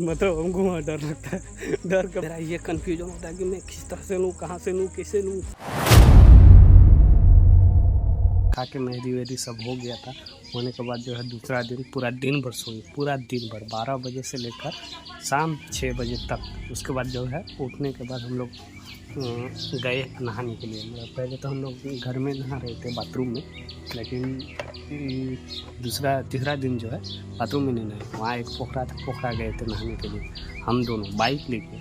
मतलब हमको वहाँ डर लगता है। डर का मेरा ये कन्फ्यूजन होता है कि मैं किस तरह से लूँ, कहाँ से लूँ, कैसे लूँ। खा के मेहंदी वेहदी सब हो गया था। होने के बाद जो है दूसरा दिन पूरा दिन भर सोई, पूरा दिन भर 12 बजे से लेकर शाम 6 बजे तक। उसके बाद जो है उठने के बाद हम लोग गए नहाने के लिए। मतलब पहले तो हम लोग घर में नहा रहे थे बाथरूम में, लेकिन तीसरा दिन जो है बाथरूम में नहीं नहाए। वहाँ एक पोखरा था, पोखरा गए थे नहाने के लिए हम दोनों बाइक लेके।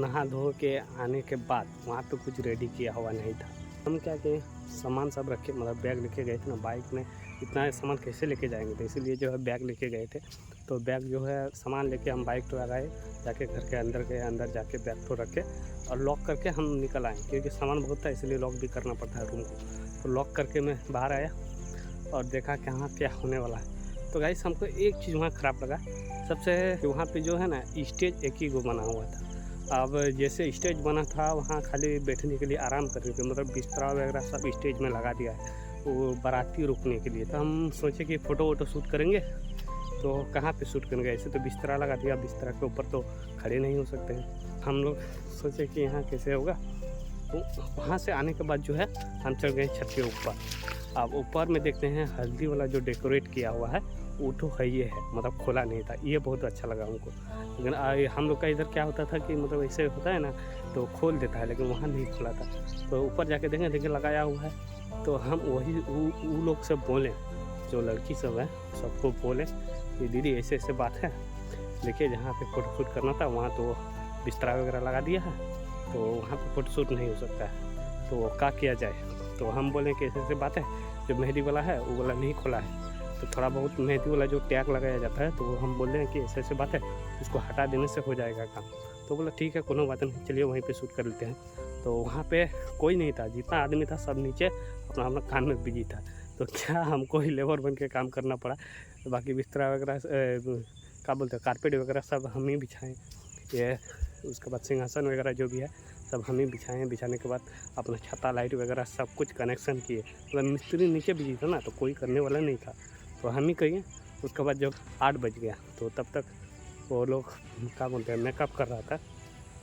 नहा धो के आने के बाद वहाँ पे कुछ रेडी किया हुआ नहीं था। हम क्या किए, सामान सब रखे, मतलब बैग लेके गए थे ना, बाइक में इतना सामान कैसे लेके जाएंगे, तो इसीलिए जो है बैग लेके गए थे। तो बैग जो है सामान लेके हम बाइक तो लगाए, जाके घर के अंदर गए, अंदर जाके बैग तो रखे और लॉक करके हम निकल आए, क्योंकि सामान बहुत था इसलिए लॉक भी करना पड़ता है रूम को। तो लॉक करके मैं बाहर आया और देखा कि हाँ क्या होने वाला है। तो गाइस हमको एक चीज़ वहाँ ख़राब लगा सबसे, वहाँ पे जो है ना स्टेज एक ही गो बना हुआ था। अब जैसे स्टेज बना था वहाँ खाली बैठने के लिए, आराम करने के, मतलब बिस्तरा वगैरह सब स्टेज में लगा दिया है वो बाराती रुकने के लिए। तो हम सोचे कि फ़ोटो वोटो शूट करेंगे, तो कहाँ पे शूट करेंगे, ऐसे तो बिस्तरा लगा दिया, बिस्तरा के ऊपर तो खड़े नहीं हो सकते हैं। हम लोग सोचे कि यहाँ कैसे होगा। तो वहाँ से आने के बाद जो है हम चल गए छत के ऊपर। अब ऊपर में देखते हैं हल्दी वाला जो डेकोरेट किया हुआ है वो तो है, ये है, मतलब खुला नहीं था, ये बहुत अच्छा लगा हमको। लेकिन हम लोग का इधर क्या होता था कि मतलब ऐसे होता है ना तो खोल देता है, लेकिन वहाँ नहीं खुला था। तो ऊपर जाके देखें, देखिए लगाया हुआ है। तो हम वही वो लोग से बोलें, जो लड़की सब है सबको बोलें कि दीदी ऐसे ऐसे बात है, देखिए जहाँ पे फ़ोटो शूट करना था वहाँ तो बिस्तरा वगैरह लगा दिया है, तो वहाँ पे फ़ोटो शूट नहीं हो सकता है, तो क्या किया जाए। तो हम बोलें कि ऐसे ऐसे बात है, जो मेहंदी वाला है वो वाला नहीं खुला है, तो थोड़ा बहुत मेहंदी वाला जो टैग लगाया जाता है, तो हम बोल रहे हैं कि ऐसे ऐसे बात है, उसको हटा देने से हो जाएगा काम। तो बोला ठीक है, कोनो बात नहीं, चलिए वहीं पे शूट कर लेते हैं। तो वहाँ पे कोई नहीं था, जितना आदमी था सब नीचे अपना अपना काम में बिजी था। तो क्या हमको ही लेबर बन के काम करना पड़ा। बाकी बिस्तरा वगैरह क्या बोलते हैं, कारपेट वगैरह सब हम ही बिछाएँ, ये उसके बाद सिंहासन वगैरह जो भी है सब हम ही बिछाएँ। बिछाने के बाद अपना छत्ता लाइट वगैरह सब कुछ कनेक्शन किए। मतलब मिस्त्री नीचे बिजी था ना, तो कोई करने वाला नहीं था, तो हम ही करिए। उसके बाद जब 8 बज गया तो तब तक वो लोग क्या बोलते हैं मेकअप कर रहा था।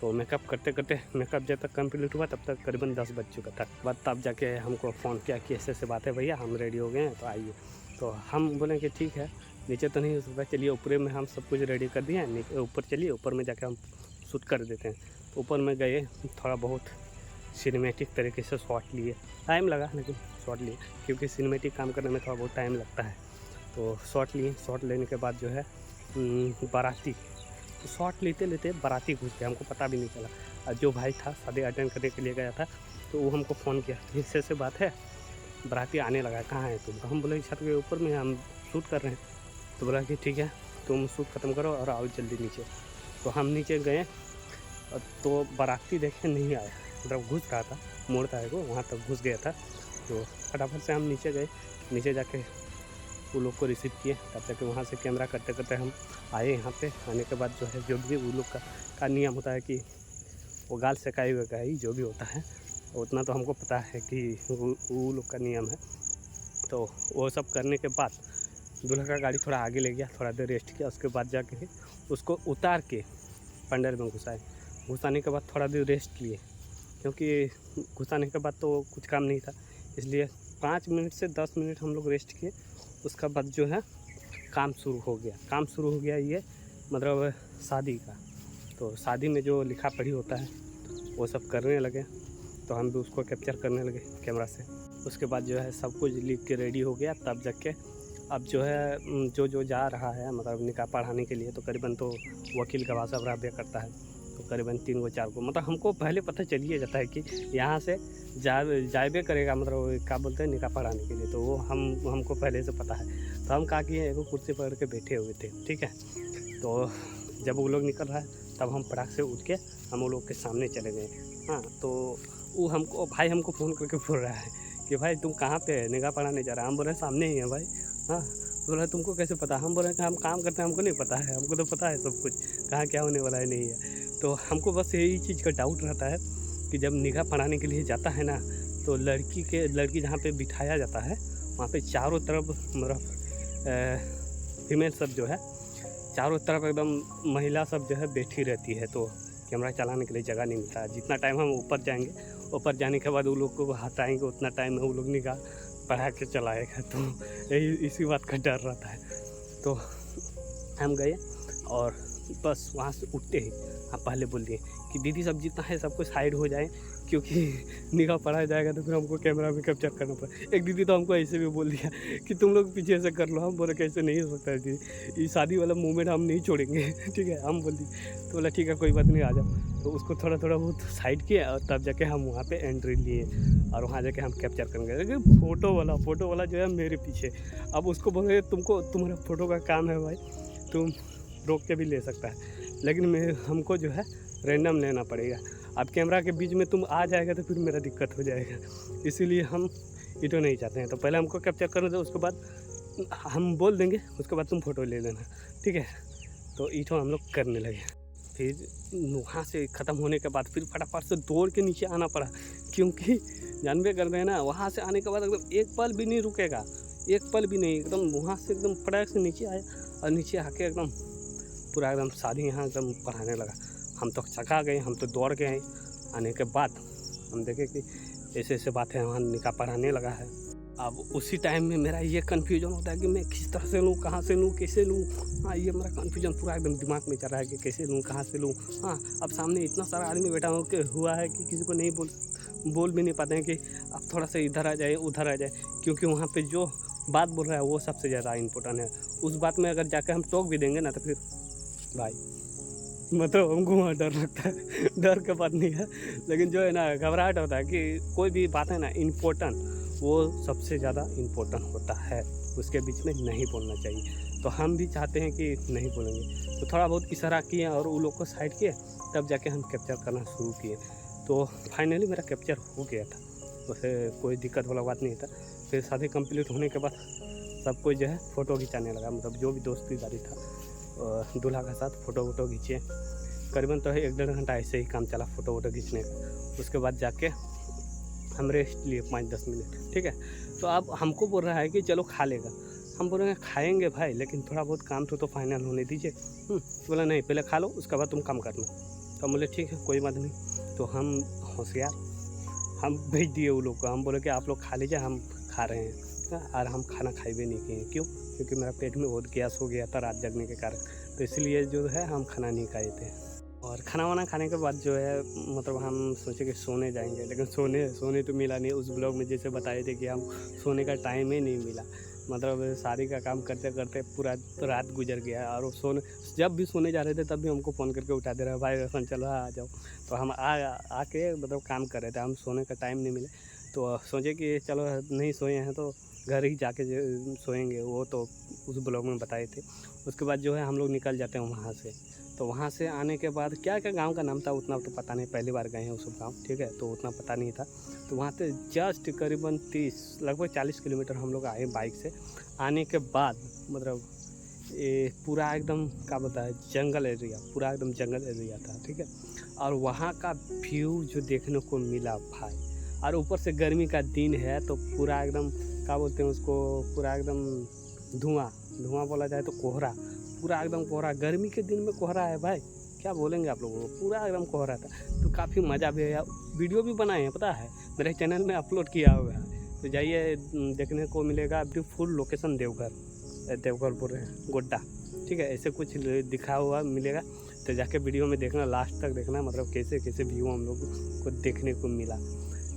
तो मेकअप करते करते मेकअप जब तक कंप्लीट हुआ तब तक करीबन 10 बज चुका था। बाद तब जाके हमको फ़ोन किया कि ऐसे ऐसे बात है भैया, हम रेडी हो गए हैं तो आइए। तो हम बोले कि ठीक है, नीचे तो नहीं हो सकता, चलिए ऊपर में हम सब कुछ रेडी कर दिए हैं, ऊपर चलिए, ऊपर में जाके हम शूट कर देते हैं। तो ऊपर में गए, थोड़ा बहुत सिनेमेटिक तरीके से शॉट लिए, टाइम लगा लेकिन शॉट लिए, क्योंकि सिनेमेटिक काम करने में थोड़ा बहुत टाइम लगता है। तो शॉट लिए, शॉट लेने के बाद जो है बाराती, तो शॉट लेते लेते बाराती घुस गया, हमको पता भी नहीं चला। और जो भाई था शादी अटेंड करने के लिए गया था, तो वो हमको फ़ोन किया, ऐसे ऐसे बात है, बाराती आने लगा है, कहाँ है तुम। तो हम बोले छत के ऊपर में हम शूट कर रहे हैं। तो बोला कि ठीक है, तुम शूट ख़त्म करो और आओ जल्दी नीचे। तो हम नीचे गए, तो बाराती देखे नहीं आया, मतलब घुस रहा था, मोड़ता है वो वहाँ तक घुस गया था। तो फटाफट से हम नीचे गए, नीचे जाके वो लोग को रिसीव किए। तब तक वहाँ से कैमरा करते करते हम आए यहाँ पे। आने के बाद जो है जो भी वो लोग का नियम होता है कि वो गाल सेकाई वेकाई जो भी होता है, उतना तो हमको पता है कि वो लोग का नियम है। तो वो सब करने के बाद दूल्हा का गाड़ी थोड़ा आगे ले गया, थोड़ा देर रेस्ट किया, उसके बाद जाके उसको उतार के पंडर में घुसाए। घुसाने के बाद थोड़ा देर रेस्ट किए, क्योंकि घुसाने के बाद तो कुछ काम नहीं था, इसलिए 5 मिनट से 10 मिनट हम लोग रेस्ट किए। उसके बाद जो है काम शुरू हो गया ये मतलब शादी का। तो शादी में जो लिखा पढ़ी होता है वो सब करने लगे, तो हम भी उसको कैप्चर करने लगे कैमरा से। उसके बाद जो है सब कुछ लिख के रेडी हो गया, तब जाके अब जो है जो जा रहा है मतलब निकाह पढ़ाने के लिए, तो करीबन तो वकील गवाह सब रहबे करता है, तो करीबन 3 को 4 को, मतलब हमको पहले पता चल ही जाता है कि यहाँ से जाबे करेगा, मतलब क्या बोलते हैं निकाह पढ़ाने के लिए। तो वो हमको पहले से पता है। तो हम क्या किए, एक कुर्सी पकड़ के बैठे हुए थे, ठीक है। तो जब वो लोग निकल रहा है तब हम फटाक से उठ के हम वो लोग के सामने चले गए। हाँ, तो वो भाई हमको फ़ोन करके बोल रहा है कि भाई तुम कहाँ पे है, निकाह पढ़ाने जा रहा है। हम बोल रहे हैं सामने ही है भाई। हाँ, बोल रहा है तुमको कैसे पता। हम बोल रहे हैं कि हम काम करते हैं, हमको नहीं पता है, हमको तो पता है सब कुछ, कहाँ क्या होने वाला है नहीं है। तो हमको बस यही चीज़ का डाउट रहता है कि जब निकाह पढ़ाने के लिए जाता है ना, तो लड़की जहाँ पे बिठाया जाता है वहाँ पे चारों तरफ मतलब फीमेल सब जो है चारों तरफ एकदम महिला सब जो है बैठी रहती है, तो कैमरा चलाने के लिए जगह नहीं मिलता है। जितना टाइम हम ऊपर जाएंगे, ऊपर जाने के बाद वो लोग को हटाएंगे, उतना टाइम में वो लोग निगाह बढ़ा के चलाएगा, तो यही इसी बात का डर रहता है। तो हम गए और बस वहाँ से उठते ही हम पहले बोल दिए कि दीदी सब जितना है सबको साइड हो जाए, क्योंकि निगाह पड़ा जाएगा तो फिर हमको कैमरा में कैप्चर करना पड़ेगा। एक दीदी तो हमको ऐसे भी बोल दिया कि तुम लोग पीछे से कर लो। हम बोले कैसे नहीं हो सकता है दीदी, ये शादी वाला मूवमेंट हम नहीं छोड़ेंगे। ठीक है, हम बोल दिए। तो बोला ठीक है कोई बात नहीं, आ जाओ। तो उसको थोड़ा थोड़ा बहुत साइड किया और तब जाके हम वहाँ पे एंट्री लिए और वहाँ जाके हम कैप्चर करेंगे। लेकिन फ़ोटो वाला जो है मेरे पीछे। अब उसको बोले तुमको तुम्हारा फ़ोटो का काम है भाई, तुम रोक के भी ले सकता है, लेकिन हमको जो है रैंडम लेना पड़ेगा। अब कैमरा के बीच में तुम आ जाएगा तो फिर मेरा दिक्कत हो जाएगा, इसीलिए हम ये तो नहीं चाहते हैं। तो पहले हमको कैप्चर करने दो, उसके बाद हम बोल देंगे, उसके बाद तुम फ़ोटो ले लेना, ठीक है। तो ईटो हम लोग करने लगे। फिर वहाँ से ख़त्म होने के बाद फिर फटाफट से दौड़ के नीचे आना पड़ा, क्योंकि जानबे कर देना वहाँ से आने के बाद एकदम एक पल भी नहीं रुकेगा, एक पल भी नहीं। एकदम वहाँ से एकदम फटाक से नीचे आया और नीचे आके एकदम पूरा एकदम शादी यहाँ एकदम पढ़ाने लगा। हम तो चका गए, हम तो दौड़ के आए। आने के बाद हम देखे कि ऐसे ऐसे बातें वहाँ निकाह पढ़ाने लगा है। अब उसी टाइम में मेरा ये कन्फ्यूजन होता है कि मैं किस तरह से लूँ, कहाँ से लूँ, कैसे लूँ। हाँ, ये मेरा कन्फ्यूजन पूरा एकदम दिमाग में चल रहा है कि कैसे लूँ, कहाँ से लूँ। हाँ, अब सामने इतना सारा आदमी बैठा हुआ है कि किसी को नहीं बोल भी नहीं पाते हैं कि अब थोड़ा सा इधर आ जाए, उधर आ जाए, क्योंकि वहाँ पे जो बात बोल रहा है वो सबसे ज़्यादा इम्पोर्टेंट है। उस बात में अगर जाकर हम टोक भी देंगे ना तो फिर भाई मतलब हमको वहाँ डर लगता है। डर का बात नहीं है, लेकिन जो है ना घबराहट होता है कि कोई भी बात है ना इम्पोर्टेंट, वो सबसे ज़्यादा इम्पोर्टेंट होता है, उसके बीच में नहीं बोलना चाहिए। तो हम भी चाहते हैं कि नहीं बोलेंगे। तो थोड़ा बहुत इशारा किए और उन लोग को साइड किए, तब जाके हम कैप्चर करना शुरू किए। तो फाइनली मेरा कैप्चर हो गया था, उसे कोई दिक्कत वाला बात नहीं था। फिर शादी कंप्लीट होने के बाद सब कोई जो है फ़ोटो खिंचाने लगा, मतलब जो भी दोस्तीदारी था दूल्हा के साथ फ़ोटो खींचे। करीबन तो 1-1.5 घंटा ऐसे ही काम चला फ़ोटो खींचने का। उसके बाद जाके हम रेस्ट लिए 5-10 मिनट, ठीक है। तो अब हमको बोल रहा है कि चलो खा लेगा। हम बोल रहे हैं खाएंगे भाई, लेकिन थोड़ा बहुत काम तो फाइनल होने दीजिए। बोला नहीं, पहले खा लो, उसके बाद तुम काम करना। तो हम बोले ठीक है कोई बात नहीं। तो हम होशियार, हम भेज दिए वो लोग को। हम बोले कि आप लोग खा लीजिए, हम खा रहे हैं। और हम खाना खाए भी नहीं किए। क्यों? क्योंकि मेरा पेट में बहुत गैस हो गया था रात जगने के कारण, तो इसलिए जो है हम खाना नहीं खाए थे। और खाना वाना खाने के बाद जो है मतलब हम सोचे कि सोने जाएंगे, लेकिन सोने तो मिला नहीं। उस ब्लॉग में जैसे बताए थे कि हम सोने का टाइम ही नहीं मिला, मतलब शादी का काम करते करते पूरा रात गुजर गया। और जब भी सोने जा रहे थे तब भी हमको फ़ोन करके उठा दे रहा है, भाई रोशन चलो आ जाओ। तो हम आके मतलब काम कर रहे थे, हम सोने का टाइम नहीं मिले। तो सोचे कि चलो नहीं सोए हैं तो घर ही जाके सोएंगे, वो तो उस ब्लॉग में बताए थे। उसके बाद जो है हम लोग निकल जाते हैं वहाँ से। तो वहाँ से आने के बाद क्या गांव का नाम था उतना तो पता नहीं, पहली बार गए हैं उस गांव, ठीक है, तो उतना पता नहीं था। तो वहाँ से जस्ट करीबन 30 लगभग 40 किलोमीटर हम लोग आए बाइक से। आने के बाद मतलब ये पूरा एकदम क्या बताया, जंगल एरिया, पूरा एकदम जंगल एरिया था, ठीक है। और वहाँ का व्यू जो देखने को मिला भाई, और ऊपर से गर्मी का दिन है तो पूरा एकदम क्या बोलते हैं उसको, पूरा एकदम धुआं बोला जाए तो कोहरा, पूरा एकदम कोहरा। गर्मी के दिन में कोहरा है भाई, क्या बोलेंगे आप लोगों को, पूरा एकदम कोहरा था। तो काफ़ी मज़ा भी आया, वीडियो भी बनाए हैं पता है, मेरे चैनल में अपलोड किया हुआ है, तो जाइए देखने को मिलेगा। फुल लोकेशन देवघर बोल रहे हैं, गोड्डा, ठीक है, ऐसे कुछ दिखा हुआ मिलेगा। तो जाके वीडियो में देखना, लास्ट तक देखना, मतलब कैसे कैसे व्यू हम लोग को देखने को मिला।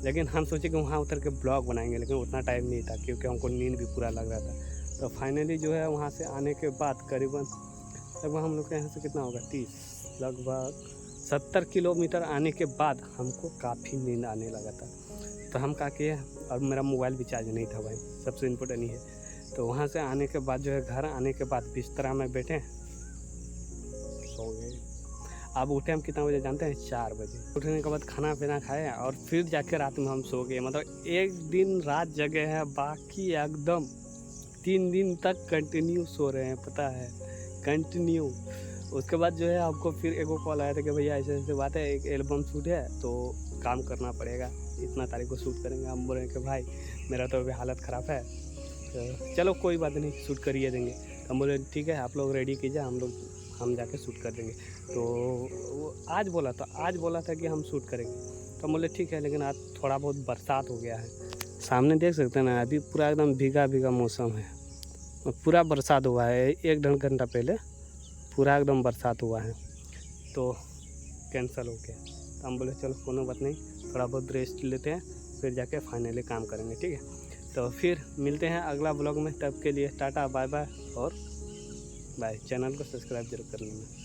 लेकिन हम सोचे कि वहाँ उतर के ब्लॉग बनाएंगे, लेकिन उतना टाइम नहीं था क्योंकि हमको नींद भी पूरा लग रहा था। तो फाइनली जो है वहाँ से आने के बाद करीबन लगभग हम लोग के यहाँ से कितना होगा, 30 लगभग 70 किलोमीटर आने के बाद हमको काफ़ी नींद आने लगा था। तो हम क्या किए, और मेरा मोबाइल भी चार्ज नहीं था भाई, सबसे इम्पोर्टेंट ही है। तो वहाँ से आने के बाद जो है घर आने के बाद बिस्तरा में बैठे सो गए। अब उठे हम कितना बजे जानते हैं, 4 बजे। उठने के बाद खाना पीना खाए और फिर जाके रात में हम सो गए। मतलब एक दिन रात जगे हैं, बाकी एकदम 3 दिन तक कंटिन्यू सो रहे हैं, पता है, कंटिन्यू। उसके बाद जो है आपको फिर एक कॉल आया था कि भैया ऐसे ऐसे बात है, एक एल्बम शूट है तो काम करना पड़ेगा, इतना तारीख को शूट करेंगे। हम बोल रहे हैं कि भाई मेरा तो अभी हालत ख़राब है, तो चलो कोई बात नहीं, शूट करिए देंगे। तो हम बोले ठीक है आप लोग रेडी कीजिए, हम जाके शूट कर देंगे। तो वो आज बोला था कि हम शूट करेंगे। तो हम बोले ठीक है, लेकिन आज थोड़ा बहुत बरसात हो गया है, सामने देख सकते हैं ना, अभी पूरा एकदम भीगा भीगा मौसम है, पूरा बरसात हुआ है 1-1.5 घंटा पहले, पूरा एकदम बरसात हुआ है, तो कैंसिल हो गया। तो हम बोले चलो कोनो बात नहीं, थोड़ा बहुत रेस्ट लेते हैं, फिर जाके फाइनली काम करेंगे, ठीक है। तो फिर मिलते हैं अगला ब्लॉग में, तब के लिए टाटा बाय बाय और बाय। चैनल को सब्सक्राइब जरूर कर लेना।